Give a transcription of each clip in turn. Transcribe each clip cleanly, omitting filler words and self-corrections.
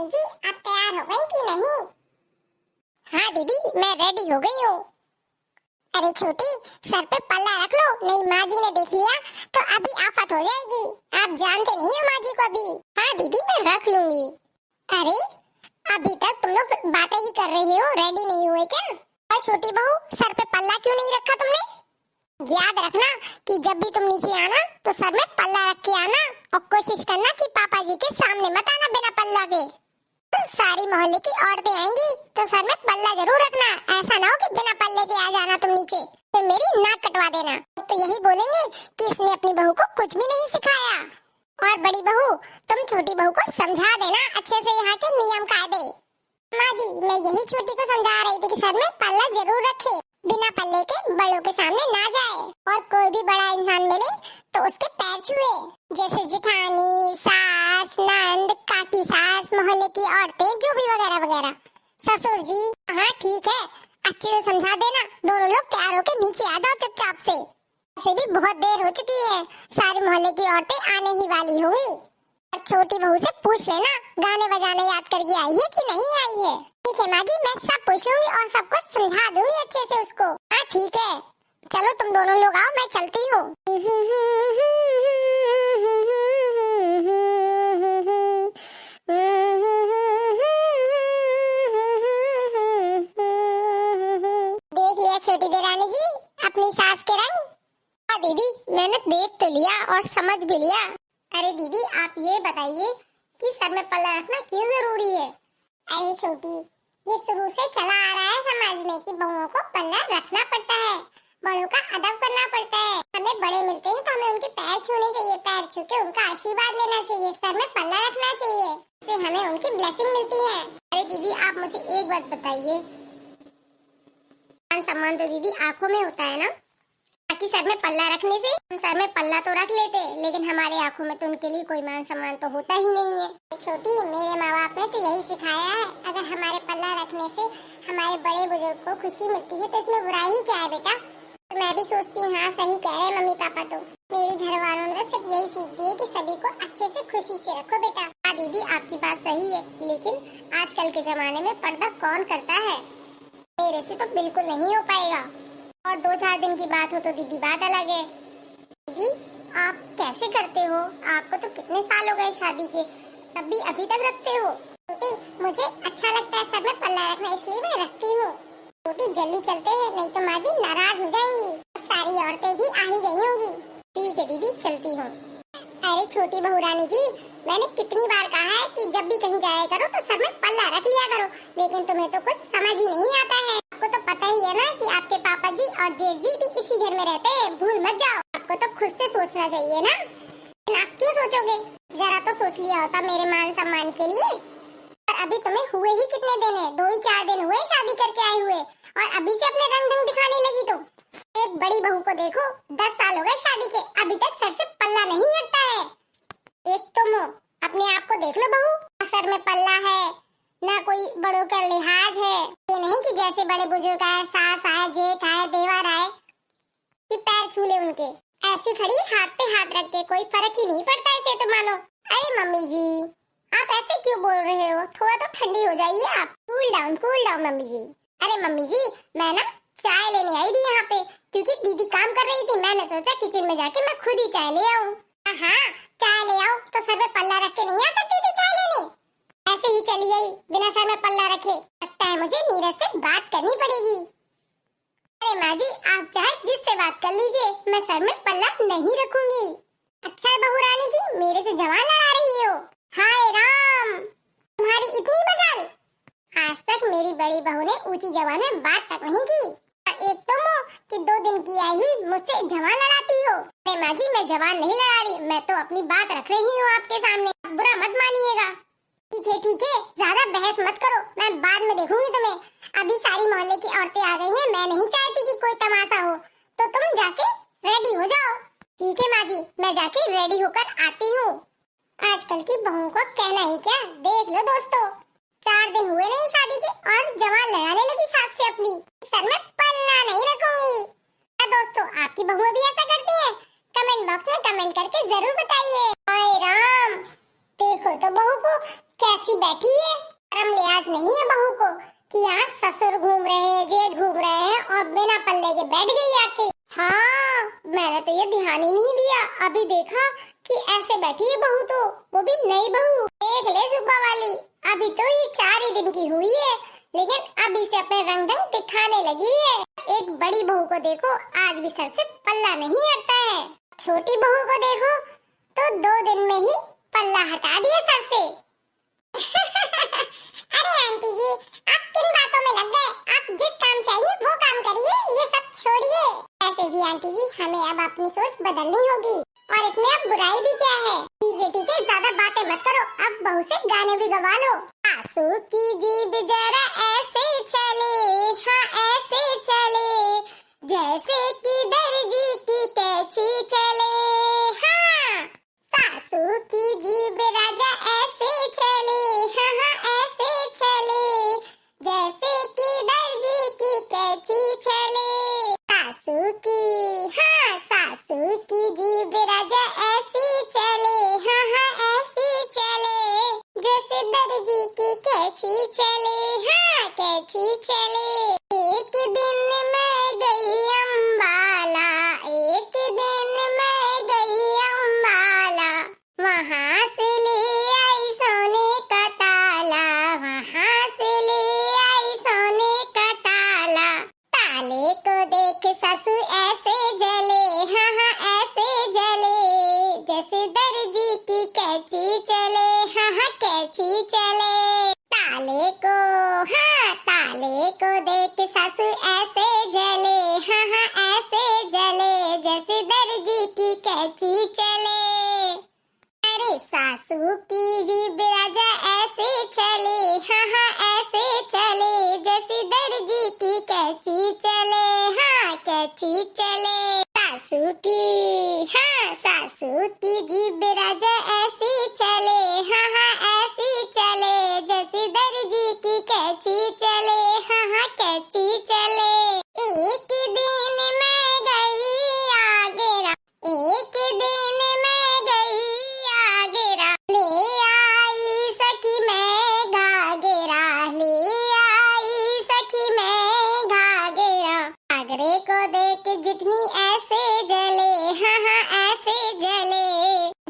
जी, आप तैयार हो गई कि नहीं? हाँ दीदी, मैं रेडी हो गई हूँ। अरे छोटी, सर पे पल्ला रख लो, नहीं माँ जी ने देख लिया तो अभी आफत हो जाएगी। आप जानते नहीं हो माँ जी को अभी। हाँ दीदी, मैं रख लूंगी। अरे अभी तक तुम लोग बातें ही कर रही हो, रेडी नहीं हुए क्या? और छोटी बहू, सर पे पल्ला क्यों नहीं रखा तुमने? याद रखना कि जब भी तुम नीचे आना तो सर में पल्ला रख के आना, और कोशिश करना कि पापा जी के सामने मत आना बिना पल्ला के। सारी मोहल्ले की औरतें आएंगी तो सर में पल्ला जरूर रखना। ऐसा ना हो कि बिना पल्ले के आ जाना तुम नीचे, फिर मेरी नाक कटवा देना। तो यही बोलेंगे कि इसने अपनी बहू को कुछ भी नहीं सिखाया। और बड़ी बहू, तुम छोटी बहू को समझा देना अच्छे से यहाँ के नियम कायदे। माँ जी, मैं यही छोटी को समझा रही थी कि सर में पल्ला जरूर रखे, बिना पल्ले के बड़ों के सामने ना जाए, और कोई भी बड़ा इंसान मिले तो उसके पैर छुए, जैसे जेठानी, सास, नंद, काकी सास, मोहल्ले की औरतें, जो भी वगैरह वगैरह। ससुर जी, हाँ ठीक है, अच्छे से समझा देना। दोनों लोग तैयार होके नीचे आ जाओ चुपचाप से। वैसे भी बहुत देर हो चुकी है, सारी मोहल्ले की औरतें आने ही वाली होंगी। और छोटी बहू से पूछ लेना गाने बजाने याद करके आई है कि नहीं आई है। ठीक है माँ जी, मैं सब पूछ लूंगी और सब कुछ समझा दूंगी अच्छे से उसको। हाँ ठीक है, चलो तुम दोनों लोग आओ, मैं चलती हूँ। देख लिया छोटी देरानी जी अपनी सास के रंग? हाँ दीदी, मैंने देख तो लिया और समझ भी लिया। अरे दीदी, आप ये बताइए कि सर में पल्ला रखना क्यों जरूरी है? अरे छोटी, ये शुरू से चला आ रहा है समाज में कि बहुओं को पल्ला रखना पड़ता है, बड़ों का अदब करना पड़ता है। हमें बड़े मिलते हैं तो हमें उनके पैर छूने चाहिए, पैर छू के उनका आशीर्वाद लेना चाहिए, सर में पल्ला रखना चाहिए, इससे हमें उनकी ब्लेसिंग मिलती है। अरे दीदी, आप मुझे एक बात बताइए, मान सम्मान तो दीदी आंखों में होता है ना? बाकी सर में पल्ला रखने से हम सर में पल्ला तो रख लेते, लेकिन हमारे आंखों में तो उनके लिए कोई मान सम्मान तो होता ही नहीं है। छोटी, मेरे माँ बाप ने तो यही सिखाया है, अगर हमारे पल्ला रखने से हमारे बड़े बुजुर्ग को खुशी मिलती है तो इसमें बुराई ही क्या है बेटा? मैं भी सोचती हूँ, हाँ सही कह रहे हैं मम्मी पापा। तो मेरी घर वालों ने सिर्फ यही सीख दी है कि सभी को अच्छे से खुशी से रखो बेटा। हाँ दीदी, आपकी बात सही है, लेकिन आजकल के जमाने में पर्दा कौन करता है? मेरे से तो बिल्कुल नहीं हो पाएगा। और 2-4 दिन की बात हो तो दीदी बात अलग है। दीदी, आप कैसे करते हो? आपको तो कितने साल हो गए शादी के, तब भी अभी तक रखते हो? छोटी, मुझे अच्छा लगता है सर में पल्ला रखना, इसलिए मैं रखती हूँ। छोटी, जल्दी चलते हैं, नहीं तो माँ जी नाराज हो जाएंगी। सारी औरतें भी आ ही गई होंगी। ठीक है दीदी, चलती हूँ। अरे छोटी बहू रानी जी, मैंने कितनी बार कहा है कि जब भी कहीं जाया करो तो सर में पल्ला रख लिया करो, लेकिन तुम्हें तो कुछ समझ ही नहीं आता है। आपको तो पता ही है ना कि आपके पापा जी और जेठ जी भी इसी घर में रहते हैं, भूल मत जाओ। आपको तो खुद से सोचना चाहिए ना, आप क्यों सोचोगे? जरा तो सोच लिया होता मेरे मान सम्मान के लिए। और अभी तुम्हें हुए ही कितने दिन है? 2 ही 4 दिन हुए शादी करके आए हुए, और अभी से अपने रंग ढंग दिखाने लगी। तो एक बड़ी बहू को देखो, 10 साल हो गए शादी के, अभी तक सर से पल्ला नहीं हटता है। एक तुम हो, अपने आप को देख लो बहू, सर में पल्ला है ना, कोई बड़ों का लिहाज है। ये नहीं कि जैसे बड़े बुजुर्ग आए, सास आए, जेठ आए, देवर आए, कि पैर छू ले उनके। ऐसी खड़ी हाथ पे हाथ रख के, कोई फर्क ही नहीं पड़ता इसे तो मानो। अरे मम्मी जी, आप ऐसे क्यों बोल रहे हो? थोड़ा तो ठंडी हो जाइए आप। कूल डाउन मम्मी जी। अरे मम्मी जी, मैं ना चाय लेने आई थी यहाँ पे, क्योंकि दीदी काम कर रही थी, मैंने सोचा किचन में जाके मैं खुद ही चाय ले आऊँ। हाँ, चाय ले आओ, तो सर में पल्ला रख के नहीं आ सकती थी चाय लेने? ऐसे ही चली आई बिना सर में पल्ला रखे? लगता है मुझे नीरज से बात करनी पड़ेगी। अरे माँ जी, आप चाहे जिससे बात कर लीजिए, मैं सर में पल्ला नहीं रखूंगी। अच्छा बहू रानी जी, मेरे से जवान लड़ा रही हो? हाय राम, तुम्हारी इतनी मजाल! आज तक मेरी बड़ी बहू ने ऊंची जबान में बात तक नहीं की, और एक तुम हो कि 2 दिन की आई हुई मुझसे जवान लड़ाती हो। अरे माँ जी, मैं जवान नहीं लड़ा रही, मैं तो अपनी बात रख रही हूँ आपके सामने, बुरा मत मानिएगा। ठीक है, ज्यादा बहस मत करो, मैं बाद में देखूंगी तुम्हें। अभी सारी मोहल्ले की औरतें आ गई हैं, मैं नहीं चाहती कि कोई तमाशा हो, तो तुम जाके रेडी हो जाओ। ठीक है माँ जी, मैं जाके रेडी होकर आती हूँ। आजकल की बहुओं को कहना ही क्या, देख लो दोस्तों, 4 दिन हुए नहीं शादी के और जवान लड़ाने लगी सास से अपनी, सर में पल्ला नहीं रखूंगी। क्या दोस्तों, आपकी बहुएं भी ऐसा करती हैं? कमेंट बॉक्स में कमेंट करके जरूर बताइए। हाय राम, देखो तो बहू को कैसी बैठी है, शर्म लिहाज नहीं है बहू को कि यहाँ ससुर घूम रहे हैं, जेठ घूम रहे हैं और बिना पल्ले के बैठ गई आके। हाँ, मैंने तो ये ध्यान ही नहीं दिया, अभी देखा कि ऐसे बैठी है बहू, तो वो भी नई बहू। देख ले सुब्बा वाली, अभी तो ये 4 ही दिन की हुई है, लेकिन अभी से अपने रंग ढंग दिखाने लगी है। एक बड़ी बहू को देखो, आज भी सर से पल्ला नहीं हटता है। छोटी बहू को देखो तो 2 दिन में ही पल्ला हटा दिया सर से। अरे आंटी जी, आप किन बातों में लग गए? आप जिस काम से आई हैं वो काम करिए, ये सब छोड़िए। ऐसे भी आंटी जी, हमें अब अपनी सोच बदलनी होगी, और इसमें अब बुराई भी क्या है। ठीक है, ज्यादा बातें मत करो, अब बहू से गाने भी गवा लो। सासू की जीभ जरा ऐसे चले, हाँ ऐसे चले, जैसे कि दर्जी की कैंची चले। हाँ, सासू की जीभ राजा ऐसे चले, हाँ हाँ ऐसे चले, जैसे कि दर्जी की कैंची चले। सासू की, हाँ सासू की जीभ राजा ऐसी चले, हाँ हाँ ऐसी चले, जैसे दर्जी की कैंची चले, हाँ कैंची चले। एक दिन मैं गई अम्बाला, एक दिन मैं गई अम्बाला, वहाँ से ले आई सोने का ताला, वहाँ से ले आई सोने का ताला। ताले को देख सासू ऐसे जले, हाँ हाँ ऐसे जले, जैसे दर्जी की कैंची चले, हाँ हाँ कैंची चले। ताले को, हाँ ताले को देख सासू ऐसे जले, हाँ हाँ ऐसे जले, जैसे दर्जी की कैंची चले। अरे सासू की जीभ राजा ऐसे चले, हाँ हाँ ऐसे चले, जैसे दर्जी की कैंची चले, हाँ कैंची चले। सासू की, हाँ सासू की जीभ राजा ऐसी चले, हाँ हाँ ऐसी चले, जैसे दर्जी की कैंची चले, हाँ हाँ कैंची चले। एक दिन मैं गई आगरा, एक दिन मैं गई आगरा, ले आई सखी मैं घाघरा, ले आई सखी मैं घाघरा। घाघरे को देख जितनी ऐसे जले, हाँ हाँ ऐसे जले,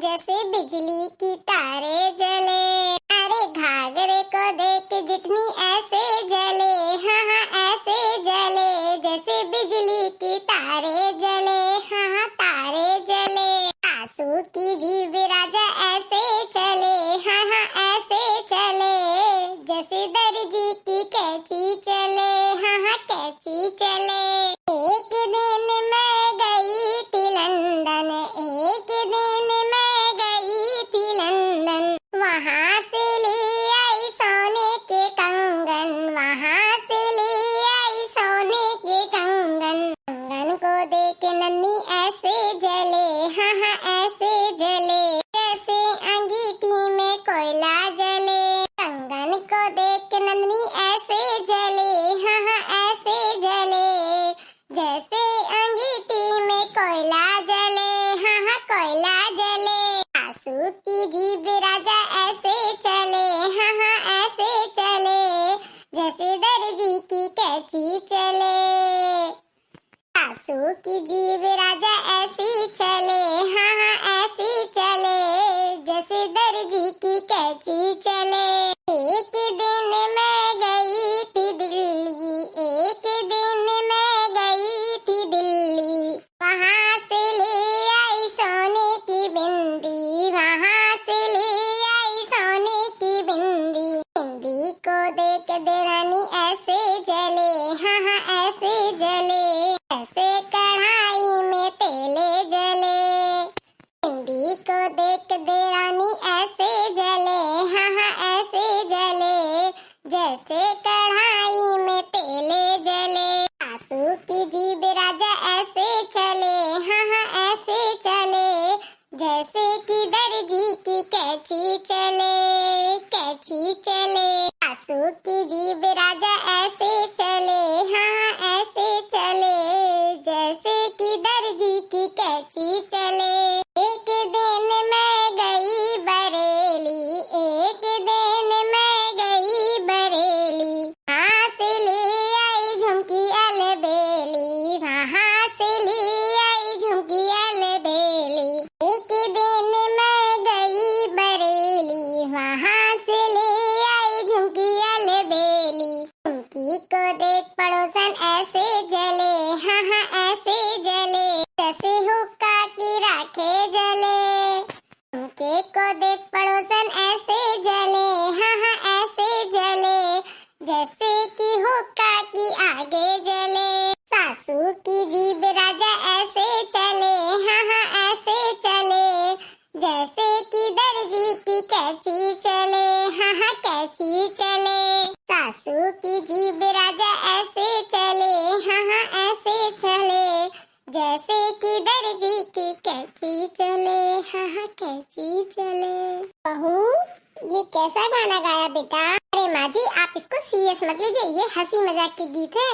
जैसे बिजली की तारे जले। अरे घाघरे को देख जितनी ऐसे जले, हाँ हाँ ऐसे जले, जैसे बिजली की तारे जले, हाँ हाँ तारे जले। सासू की जीभ राजा ऐसे चले, हाँ हाँ ऐसे चले, जैसे दर्जी की कैंची चले, हाँ हाँ कैंची चले। एक दिन मैं गई थी लंदन, एक दिन मैं गई थी लंदन, वहाँ से ले आई सोने के कंगन, वहाँ से ले आई सोने के कंगन। कंगन को देख नन्ही ऐसे जले, हाँ हाँ ऐसे जले, जैसे अंगीठी में कोयला जले। कंगन को देख नन्ही ऐसे जले, हाँ हाँ ऐसे जले, जैसे अंगीठी में कोयला जले, हाँ हाँ कोयला जले। सासू की जीभ राजा ऐसे चले, हाँ हाँ ऐसे चले, जैसे दर्जी की कैंची चले। सासू की जीभ राजा ऐसी चले, हाँ हाँ ऐसी चले, जैसे दर्जी की कैंची चले। एक दिन मैं गई थी दिल्ली, एक दिन मैं गई थी दिल्ली, वहाँ से ले आई सोने की बिंदी, वहाँ से ले आई सोने की बिंदी। बिंदी को देख देरानी ऐसे जले, हाँ हाँ ऐसे जले, ऐसे कढ़ाई में तेले जले। बिंदी को देख देरानी ऐसे जले, हाँ हाँ ऐसे जले, जैसे कढ़ाई में तेले जले। सासू की जीभ राजा ऐसे चले, हाँ हाँ ऐसे चले, जैसे कि दर्जी की कैंची चले, कैंची चले। सासू की जीभ राजा ऐसे चले, हाँ हाँ ऐसे चले, जैसे कि दर्जी की कैंची चले। एक दिन मैं गई बरेली, एक दिन से ले आई झुमकी अलबेली। झुमकी को देख पड़ोसन ऐसे जले, हाँ हाँ ऐसे जले, जैसे हुक्का की राखे जले। झुमके को देख पड़ोसन ऐसे जले, हाँ हाँ ऐसे जले, जैसे कि हुक्का की आगे जले। सासू की जीभ राजा ऐसे चले, हाँ हाँ ऐसे चले, जैसे कि दर्जी की कैंची चले, हाँ हाँ कैंची चले। सासू की जीभ राजा ऐसे चले, हाँ हाँ ऐसे चले, जैसे कि दर्जी की कैंची चले, हाँ हाँ कैंची चले। बहू, ये कैसा गाना गाया बेटा? अरे माँ जी, आप इसको सीरियस मत लीजिए, ये हंसी मजाक के गीत है,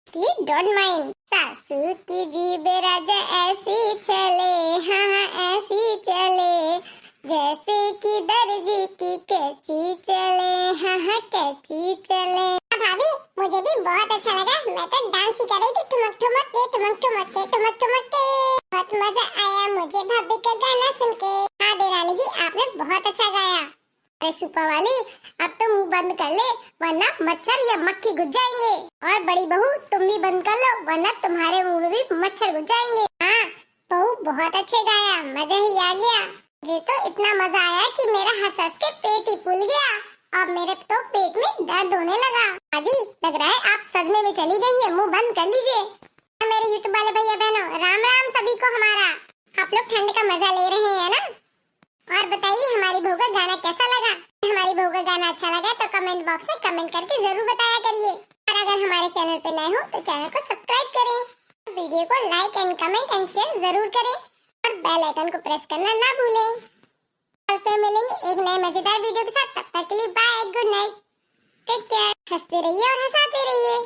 इसलिए डोंट माइंड। सासू की जीभ राजा ऐसी चले, हाँ हाँ ऐसी चले, जैसे कि दर्जी की कैंची चले, हाँ हाँ कैंची चले। भाभी, मुझे भी बहुत अच्छा लगा, मैं तो डांस ही कर रही थी, ठुमक ठुमक के, ठुमक ठुमक के, ठुमक ठुमक के। बहुत मजा आया मुझे भाभी का गाना सुन के। हाँ देरानी जी, आपने बहुत अच्छा गाया। अरे सुपा वाली, अब तो मुंह बंद कर ले, वरना मच्छर या मक्खी घुस जाएंगे। और बड़ी बहू, तुम भी बंद कर लो, वरना तुम्हारे मुंह में भी मच्छर घुस जाएंगे। हाँ बहू, बहुत अच्छे गाया, मजा ही आ गया। मुझे तो इतना मजा आया कि मेरा हंस हंस के पेट ही फूल गया। अब मेरे तो पेट में दर्द होने लगा। अजी, लग रहा है आप सदमे में चली गई है, मुंह बंद कर लीजिए। मेरे यूट्यूब वाले भैया बहनों, राम राम सभी को हमारा। आप लोग ठंड का मजा ले रहे हैं ना? और बताइए हमारी बहू का गाना कैसा लगा? हमारी बहू का गाना अच्छा लगा तो कमेंट बॉक्स में कमेंट करके जरूर बताया करिए। और अगर हमारे चैनल पे नए हो तो चैनल को सब्सक्राइब करें, वीडियो को like and comment and share जरूर करें और बेल आइकन को प्रेस करना ना भूलें। कल फिर मिलेंगे एक नए मजेदार वीडियो के साथ, तब तक के लिए bye, good night, take care. हंसते रहिए और हंसाते रहिए।